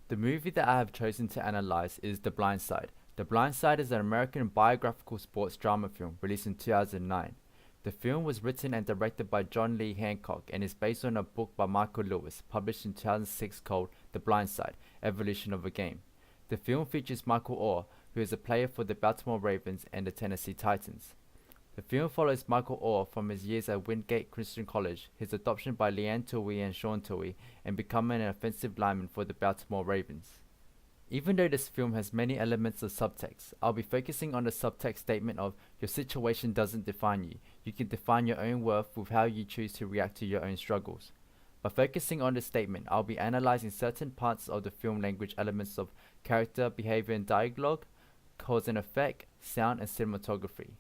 The movie that I have chosen to analyze is The Blind Side. The Blind Side is an American biographical sports drama film released in 2009. The film was written and directed by John Lee Hancock and is based on a book by Michael Lewis, published in 2006 called The Blind Side: Evolution of a Game. The film features Michael Orr, who is a player for the Baltimore Ravens and the Tennessee Titans. The film follows Michael Orr from his years at Wingate Christian College, his adoption by Leanne Tui and Sean Tui, and becoming an offensive lineman for the Baltimore Ravens. Even though this film has many elements of subtext, I'll be focusing on the subtext statement of your situation doesn't define you. You can define your own worth with how you choose to react to your own struggles. By focusing on this statement, I'll be analyzing certain parts of the film language elements of character, behavior and dialogue, cause and effect, sound and cinematography.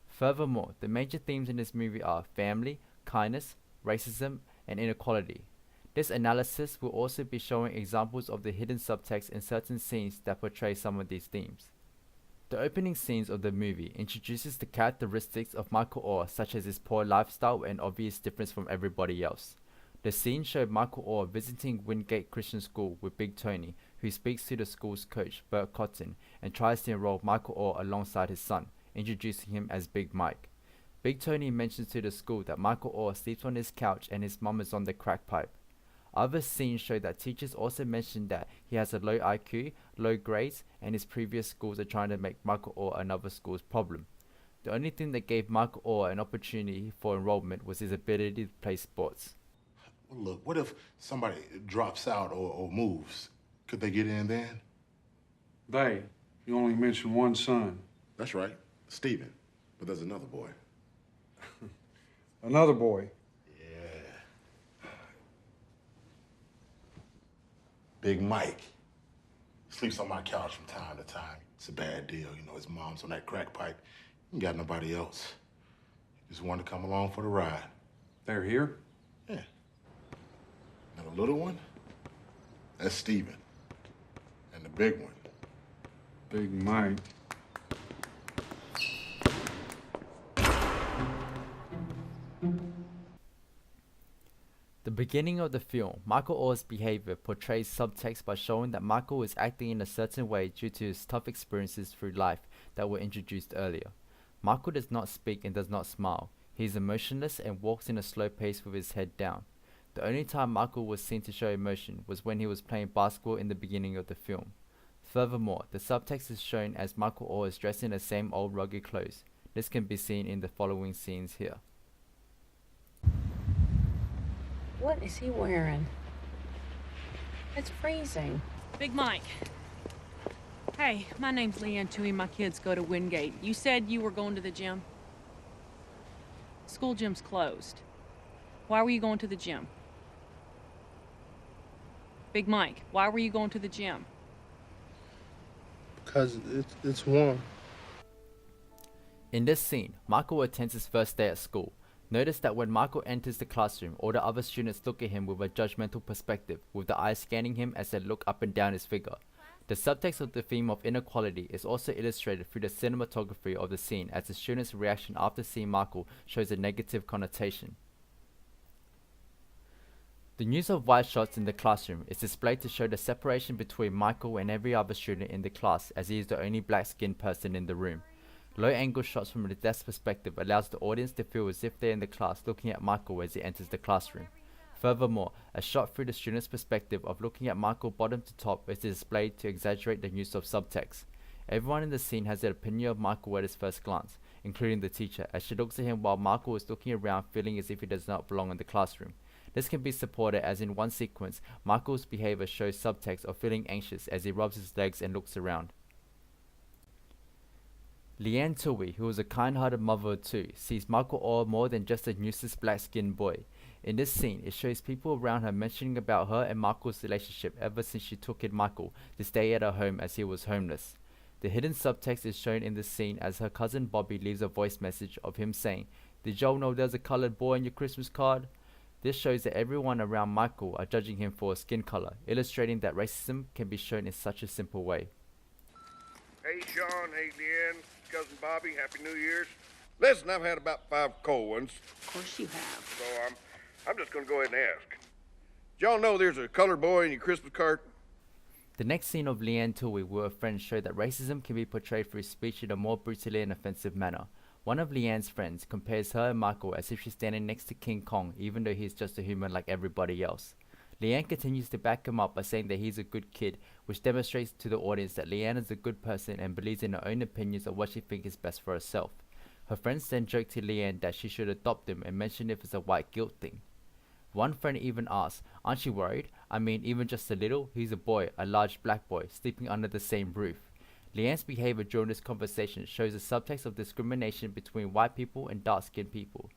Furthermore, the major themes in this movie are family, kindness, racism, and inequality. This analysis will also be showing examples of the hidden subtext in certain scenes that portray some of these themes. The opening scenes of the movie introduces the characteristics of Michael Orr, such as his poor lifestyle and obvious difference from everybody else. The scene showed Michael Orr visiting Wingate Christian School with Big Tony, who speaks to the school's coach, Bert Cotton, and tries to enroll Michael Orr alongside his son, introducing him as Big Mike. Big Tony mentions to the school that Michael Orr sleeps on his couch and his mum is on the crack pipe. Other scenes show that teachers also mention that he has a low IQ, low grades, and his previous schools are trying to make Michael Orr another school's problem. The only thing that gave Michael Orr an opportunity for enrollment was his ability to play sports. Well, look, what if somebody drops out or moves? Could they get in then? You only mentioned one son. That's right, Stephen. But there's another boy. Another boy. Yeah. Big Mike. Sleeps on my couch from time to time. It's a bad deal. You know, his mom's on that crack pipe. He ain't got nobody else. He just wanted to come along for the ride. They're here? Yeah. And the little one, that's Stephen. And the big one, Big Mike. The beginning of the film, Michael Orr's behavior portrays subtext by showing that Michael is acting in a certain way due to his tough experiences through life that were introduced earlier. Michael does not speak and does not smile. He is emotionless and walks in a slow pace with his head down. The only time Michael was seen to show emotion was when he was playing basketball in the beginning of the film. Furthermore, the subtext is shown as Michael Orr is dressed in the same old rugged clothes. This can be seen in the following scenes here. What is he wearing? It's freezing. Big Mike. Hey, my name's Leanne Tui. My kids go to Wingate. You said you were going to the gym? School gym's closed. Why were you going to the gym? Big Mike, why were you going to the gym? Because it's warm. In this scene, Michael attends his first day at school. Notice that when Michael enters the classroom, all the other students look at him with a judgmental perspective, with the eyes scanning him as they look up and down his figure. The subtext of the theme of inequality is also illustrated through the cinematography of the scene, as the students' reaction after seeing Michael shows a negative connotation. The use of wide shots in the classroom is displayed to show the separation between Michael and every other student in the class, as he is the only black-skinned person in the room. Low-angle shots from the desk perspective allows the audience to feel as if they're in the class looking at Michael as he enters the classroom. Furthermore, a shot through the student's perspective of looking at Michael bottom to top is displayed to exaggerate the use of subtext. Everyone in the scene has their opinion of Michael at his first glance, including the teacher, as she looks at him while Michael is looking around feeling as if he does not belong in the classroom. This can be supported as in one sequence, Michael's behavior shows subtext of feeling anxious as he rubs his legs and looks around. Leanne Tui, who is a kind-hearted mother of two, sees Michael Orr more than just a useless black-skinned boy. In this scene, it shows people around her mentioning about her and Michael's relationship ever since she took in Michael to stay at her home as he was homeless. The hidden subtext is shown in this scene as her cousin Bobby leaves a voice message of him saying, "Did y'all know there's a colored boy in your Christmas card?" This shows that everyone around Michael are judging him for his skin color, illustrating that racism can be shown in such a simple way. Hey, Sean. Hey, Leanne. Cousin Bobby. Happy New Year's. Listen, I've had about 5 cold ones, Of course you have. so I'm just going to go ahead and ask. Did y'all know there's a colored boy in your Christmas card? The next scene of Leanne Tui with her friends show that racism can be portrayed through speech in a more brutally and offensive manner. One of Leanne's friends compares her and Michael as if she's standing next to King Kong, even though he's just a human like everybody else. Leanne continues to back him up by saying that he's a good kid, which demonstrates to the audience that Leanne is a good person and believes in her own opinions of what she thinks is best for herself. Her friends then joke to Leanne that she should adopt him and mention if it's a white guilt thing. One friend even asks, "Aren't you worried? I mean, even just a little? He's a boy, a large black boy, sleeping under the same roof." Leanne's behavior during this conversation shows a subtext of discrimination between white people and dark-skinned people.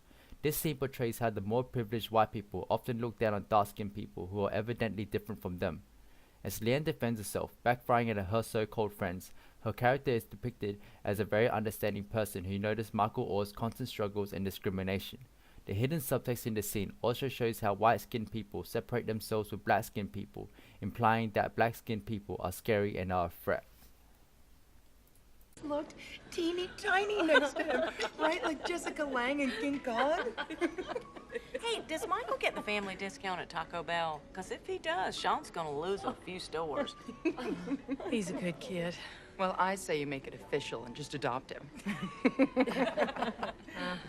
This scene portrays how the more privileged white people often look down on dark-skinned people who are evidently different from them. As Leanne defends herself, backfiring at her so-called friends, her character is depicted as a very understanding person who noticed Michael Orr's constant struggles and discrimination. The hidden subtext in the scene also shows how white-skinned people separate themselves with black-skinned people, implying that black-skinned people are scary and are a threat. Looked teeny tiny next to him, right? Like Jessica Lange and King Kong. Hey, does Michael get the family discount at Taco Bell? Because if he does, Sean's gonna lose a few stores. He's a good kid. Well, I say you make it official and just adopt him.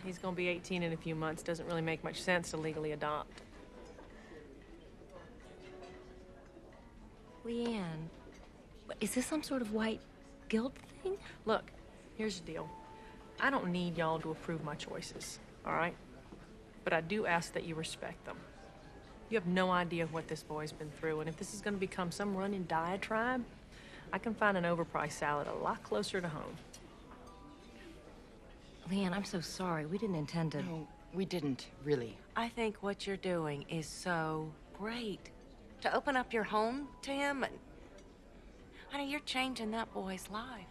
He's gonna be 18 in a few months. Doesn't really make much sense to legally adopt. Leanne, is this some sort of white guilt thing? Look, here's the deal. I don't need y'all to approve my choices, all right? But I do ask that you respect them. You have no idea what this boy's been through, and if this is gonna become some running diatribe, I can find an overpriced salad a lot closer to home. Leanne, I'm so sorry. We didn't intend to. No, we didn't, really. I think what you're doing is so great. To open up your home to him, and honey, you're changing that boy's life.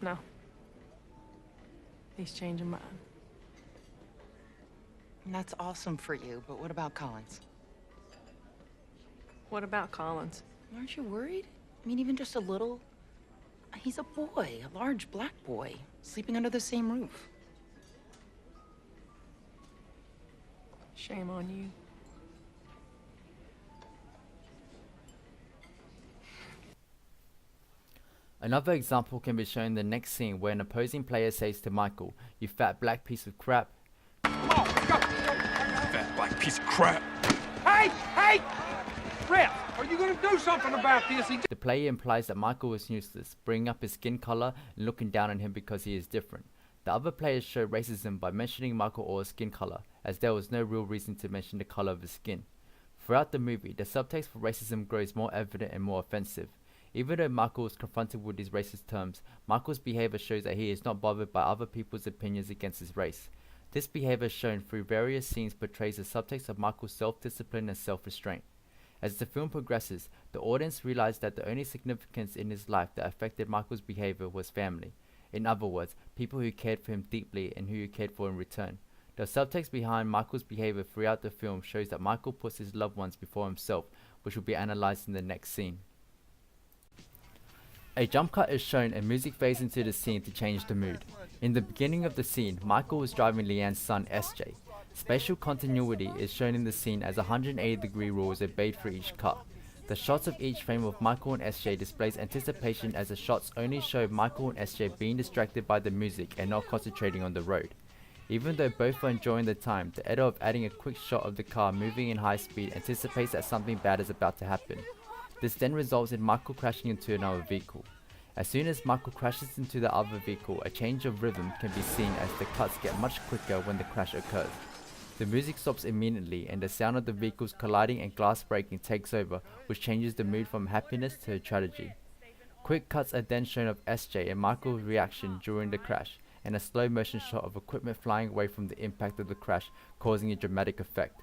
No. He's changing mine. And that's awesome for you, but what about Collins? What about Collins? Aren't you worried? I mean, even just a little. He's a boy, a large black boy, sleeping under the same roof. Shame on you. Another example can be shown in the next scene where an opposing player says to Michael, "You fat black piece of crap." Fat black piece of crap. Hey! Hey! Rip, are you gonna do something about this? The player implies that Michael is useless, bringing up his skin color and looking down on him because he is different. The other players show racism by mentioning Michael Orr's skin color, as there was no real reason to mention the color of his skin. Throughout the movie, the subtext for racism grows more evident and more offensive. Even though Michael is confronted with these racist terms, Michael's behavior shows that he is not bothered by other people's opinions against his race. This behavior shown through various scenes portrays the subtext of Michael's self-discipline and self-restraint. As the film progresses, the audience realized that the only significance in his life that affected Michael's behavior was family. In other words, people who cared for him deeply and who he cared for in return. The subtext behind Michael's behavior throughout the film shows that Michael puts his loved ones before himself, which will be analyzed in the next scene. A jump cut is shown and music fades into the scene to change the mood. In the beginning of the scene, Michael is driving Leanne's son SJ. Spatial continuity is shown in the scene as 180-degree rule is obeyed for each cut. The shots of each frame of Michael and SJ displays anticipation as the shots only show Michael and SJ being distracted by the music and not concentrating on the road. Even though both are enjoying the time, the editor of adding a quick shot of the car moving in high speed anticipates that something bad is about to happen. This then results in Michael crashing into another vehicle. As soon as Michael crashes into the other vehicle, a change of rhythm can be seen as the cuts get much quicker when the crash occurs. The music stops immediately and the sound of the vehicles colliding and glass breaking takes over, which changes the mood from happiness to tragedy. Quick cuts are then shown of SJ and Michael's reaction during the crash, and a slow motion shot of equipment flying away from the impact of the crash, causing a dramatic effect.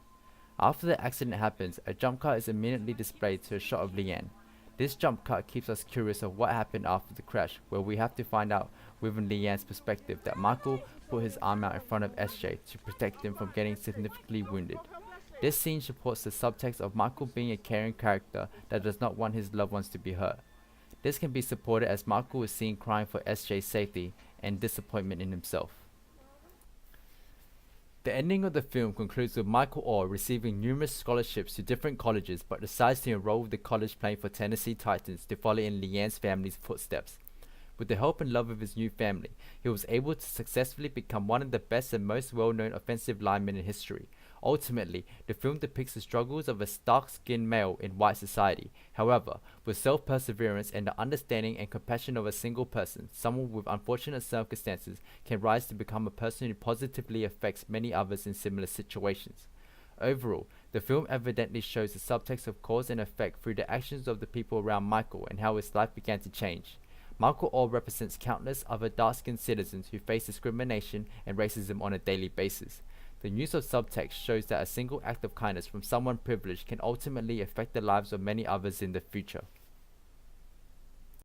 After the accident happens, a jump cut is immediately displayed to a shot of Leanne. This jump cut keeps us curious of what happened after the crash, where we have to find out within Leanne's perspective that Michael put his arm out in front of SJ to protect him from getting significantly wounded. This scene supports the subtext of Michael being a caring character that does not want his loved ones to be hurt. This can be supported as Michael is seen crying for SJ's safety and disappointment in himself. The ending of the film concludes with Michael Orr receiving numerous scholarships to different colleges but decides to enroll with the college playing for Tennessee Titans to follow in Leanne's family's footsteps. With the help and love of his new family, he was able to successfully become one of the best and most well-known offensive linemen in history. Ultimately, the film depicts the struggles of a dark-skinned male in white society. However, with self-perseverance and the understanding and compassion of a single person, someone with unfortunate circumstances can rise to become a person who positively affects many others in similar situations. Overall, the film evidently shows the subtext of cause and effect through the actions of the people around Michael and how his life began to change. Michael Orr represents countless other dark-skinned citizens who face discrimination and racism on a daily basis. The use of subtext shows that a single act of kindness from someone privileged can ultimately affect the lives of many others in the future.